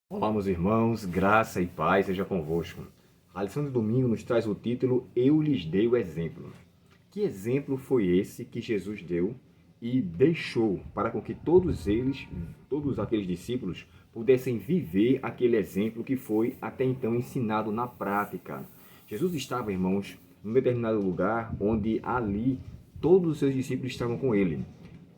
Olá, meus irmãos, graça e paz seja convosco. A lição de domingo nos traz o título Eu lhes dei o exemplo. Que exemplo foi esse que Jesus deu e deixou para com que todos aqueles discípulos, pudessem viver aquele exemplo que foi até então ensinado na prática? Jesus estava, irmãos, num determinado lugar onde ali todos os seus discípulos estavam com ele.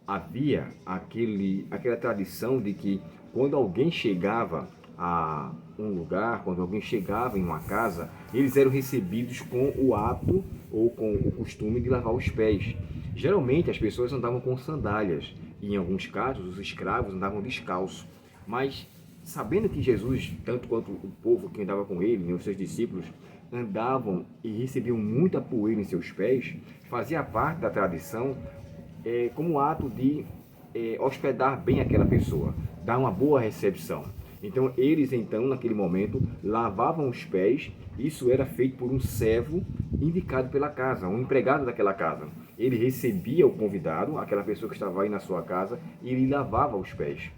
Havia aquela tradição de que quando alguém chegava a um lugar, quando alguém chegava em uma casa, eles eram recebidos com o hábito ou com o costume de lavar os pés. Geralmente as pessoas andavam com sandálias e em alguns casos os escravos andavam descalços. Mas sabendo que Jesus, tanto quanto o povo que andava com ele, os seus discípulos, andavam e recebiam muita poeira em seus pés, fazia parte da tradição como ato de hospedar bem aquela pessoa, dar uma boa recepção. Então eles naquele momento lavavam os pés. Isso era feito por um servo indicado pela casa, um empregado daquela casa. Ele recebia o convidado, aquela pessoa que estava aí na sua casa, e ele lavava os pés.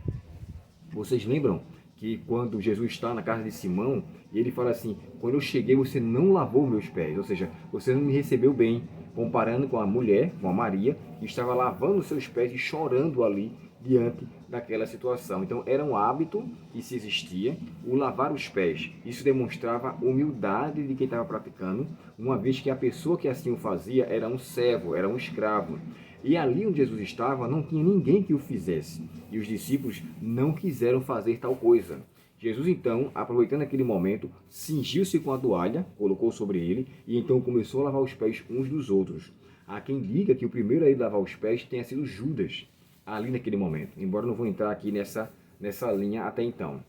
Vocês lembram que quando Jesus está na casa de Simão, ele fala assim: quando eu cheguei você não lavou meus pés, ou seja, você não me recebeu bem, comparando com a mulher, com a Maria, que estava lavando seus pés e chorando ali diante daquela situação. Então era um hábito que se existia, o lavar os pés. Isso demonstrava humildade de quem estava praticando, uma vez que a pessoa que assim o fazia era um servo, era um escravo. E ali onde Jesus estava não tinha ninguém que o fizesse. E os discípulos não quiseram fazer tal coisa. Jesus então, aproveitando aquele momento, cingiu-se com a toalha, colocou sobre ele e então começou a lavar os pés uns dos outros. Há quem diga que o primeiro a ir lavar os pés tenha sido Judas, ali naquele momento, embora não vou entrar aqui nessa linha até então.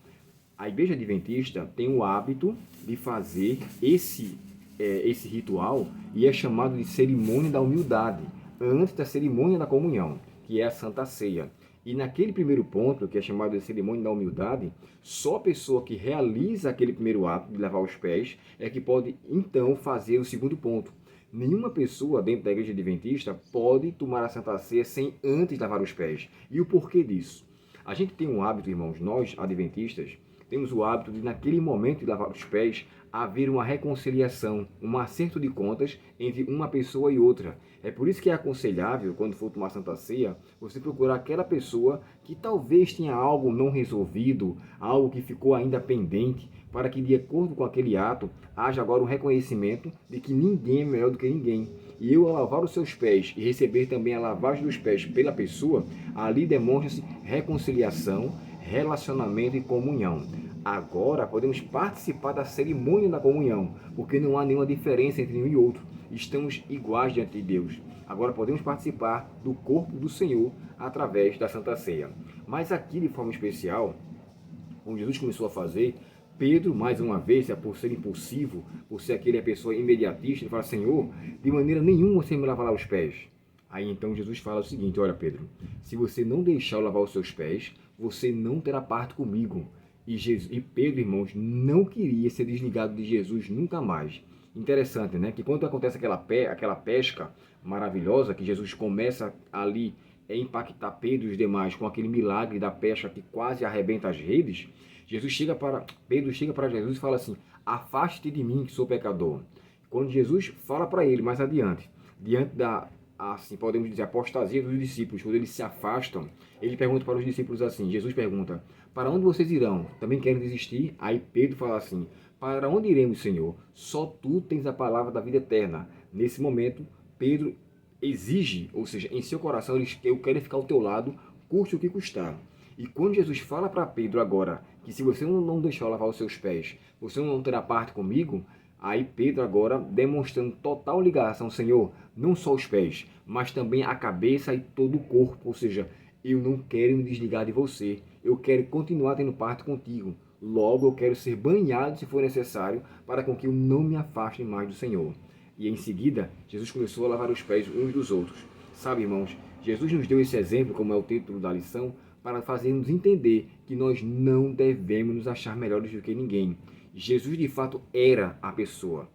A Igreja Adventista tem o hábito de fazer esse ritual e é chamado de cerimônia da humildade, antes da cerimônia da comunhão, que é a Santa Ceia. E naquele primeiro ponto, que é chamado de cerimônia da humildade, só a pessoa que realiza aquele primeiro ato de lavar os pés é que pode então fazer o segundo ponto. Nenhuma pessoa dentro da Igreja Adventista pode tomar a Santa Ceia sem antes lavar os pés. E o porquê disso? A gente tem um hábito, irmãos, nós adventistas, temos o hábito de, naquele momento de lavar os pés, haver uma reconciliação, um acerto de contas entre uma pessoa e outra. É por isso que é aconselhável, quando for tomar Santa Ceia, você procurar aquela pessoa que talvez tenha algo não resolvido, algo que ficou ainda pendente, para que, de acordo com aquele ato, haja agora um reconhecimento de que ninguém é melhor do que ninguém. E eu, ao lavar os seus pés e receber também a lavagem dos pés pela pessoa, ali demonstra-se reconciliação, relacionamento e comunhão. Agora podemos participar da cerimônia da comunhão, porque não há nenhuma diferença entre um e outro. Estamos iguais diante de Deus. Agora podemos participar do corpo do Senhor através da Santa Ceia. Mas aqui, de forma especial, como Jesus começou a fazer, Pedro, mais uma vez, por ser impulsivo, por ser aquele pessoa imediatista, ele fala: Senhor, de maneira nenhuma você me lavará os pés. Aí então Jesus fala o seguinte: olha, Pedro, se você não deixar eu lavar os seus pés, você não terá parte comigo. E Pedro, irmãos, não queria ser desligado de Jesus nunca mais. Interessante, né? Que quando acontece aquela pesca maravilhosa, que Jesus começa ali a impactar Pedro e os demais com aquele milagre da pesca que quase arrebenta as redes, Pedro chega para Jesus e fala assim: afaste de mim que sou pecador. Quando Jesus fala para ele mais adiante, diante da, assim podemos dizer, apostasia dos discípulos, quando eles se afastam, ele pergunta para os discípulos assim, Jesus pergunta: para onde vocês irão? Também querem desistir? Aí Pedro fala assim: para onde iremos, Senhor? Só tu tens a palavra da vida eterna. Nesse momento, Pedro exige, ou seja, em seu coração, eu quero ficar ao teu lado, custe o que custar. E quando Jesus fala para Pedro agora que se você não deixar eu lavar os seus pés, você não terá parte comigo, aí Pedro agora demonstrando total ligação: Senhor, não só os pés, mas também a cabeça e todo o corpo, ou seja, eu não quero me desligar de você, eu quero continuar tendo parte contigo. Logo eu quero ser banhado se for necessário, para com que eu não me afaste mais do Senhor. E em seguida, Jesus começou a lavar os pés uns dos outros. Sabe, irmãos, Jesus nos deu esse exemplo, como é o título da lição, para fazermos entender que nós não devemos nos achar melhores do que ninguém. Jesus, de fato, era a pessoa.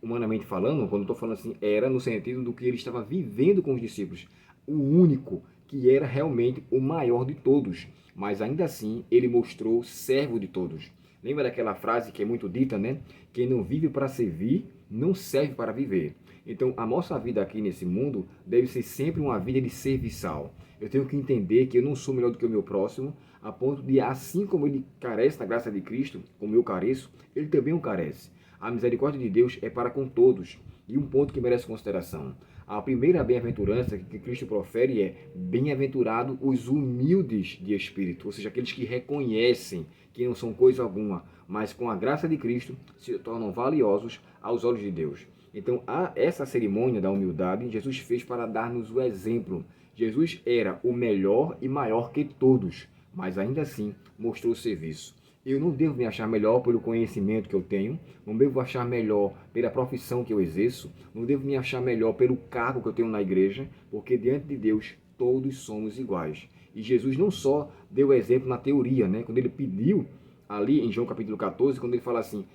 Humanamente falando, quando estou falando assim, era no sentido do que ele estava vivendo com os discípulos. O único que era realmente o maior de todos, mas ainda assim ele mostrou servo de todos. Lembra daquela frase que é muito dita, né? Quem não vive para servir, não serve para viver. Então, a nossa vida aqui nesse mundo deve ser sempre uma vida de serviçal. Eu tenho que entender que eu não sou melhor do que o meu próximo, a ponto de, assim como ele carece da graça de Cristo, como eu careço, ele também o carece. A misericórdia de Deus é para com todos. E um ponto que merece consideração. A primeira bem-aventurança que Cristo profere é: bem-aventurado os humildes de espírito, ou seja, aqueles que reconhecem que não são coisa alguma, mas com a graça de Cristo se tornam valiosos aos olhos de Deus. Então, essa cerimônia da humildade, Jesus fez para dar-nos o exemplo. Jesus era o melhor e maior que todos, mas ainda assim mostrou o serviço. Eu não devo me achar melhor pelo conhecimento que eu tenho, não devo achar melhor pela profissão que eu exerço, não devo me achar melhor pelo cargo que eu tenho na igreja, porque diante de Deus todos somos iguais. E Jesus não só deu exemplo na teoria, né? Quando ele pediu ali em João capítulo 14, quando ele fala assim: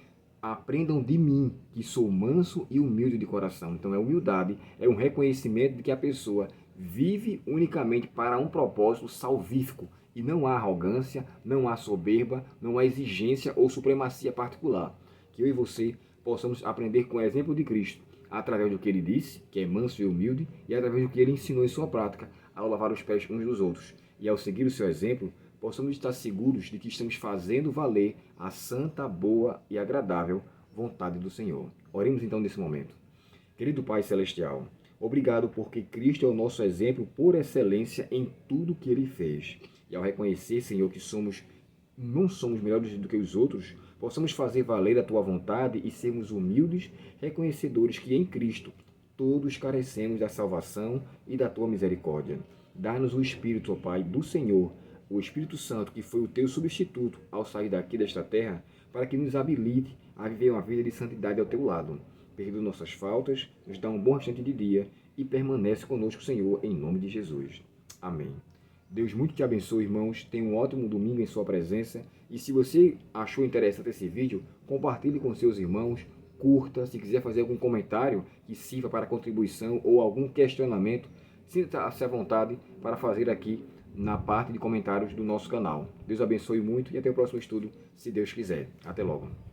aprendam de mim, que sou manso e humilde de coração. Então, humildade é um reconhecimento de que a pessoa vive unicamente para um propósito salvífico. E não há arrogância, não há soberba, não há exigência ou supremacia particular. Que eu e você possamos aprender com o exemplo de Cristo, através do que ele disse, que é manso e humilde, e através do que ele ensinou em sua prática, ao lavar os pés uns dos outros. E ao seguir o seu exemplo, possamos estar seguros de que estamos fazendo valer a santa, boa e agradável vontade do Senhor. Oremos então nesse momento. Querido Pai Celestial, obrigado porque Cristo é o nosso exemplo por excelência em tudo que ele fez. E ao reconhecer, Senhor, que não somos melhores do que os outros, possamos fazer valer a tua vontade e sermos humildes, reconhecedores que em Cristo todos carecemos da salvação e da tua misericórdia. Dá-nos o Espírito, ó Pai, do Senhor, o Espírito Santo, que foi o teu substituto ao sair daqui desta terra, para que nos habilite a viver uma vida de santidade ao teu lado. Perdoa nossas faltas, nos dá um bom restante de dia e permanece conosco, Senhor, em nome de Jesus. Amém. Deus muito te abençoe, irmãos. Tenha um ótimo domingo em sua presença. E se você achou interessante esse vídeo, compartilhe com seus irmãos, curta. Se quiser fazer algum comentário que sirva para contribuição ou algum questionamento, sinta-se à vontade para fazer aqui na parte de comentários do nosso canal. Deus abençoe muito e até o próximo estudo, se Deus quiser. Até logo.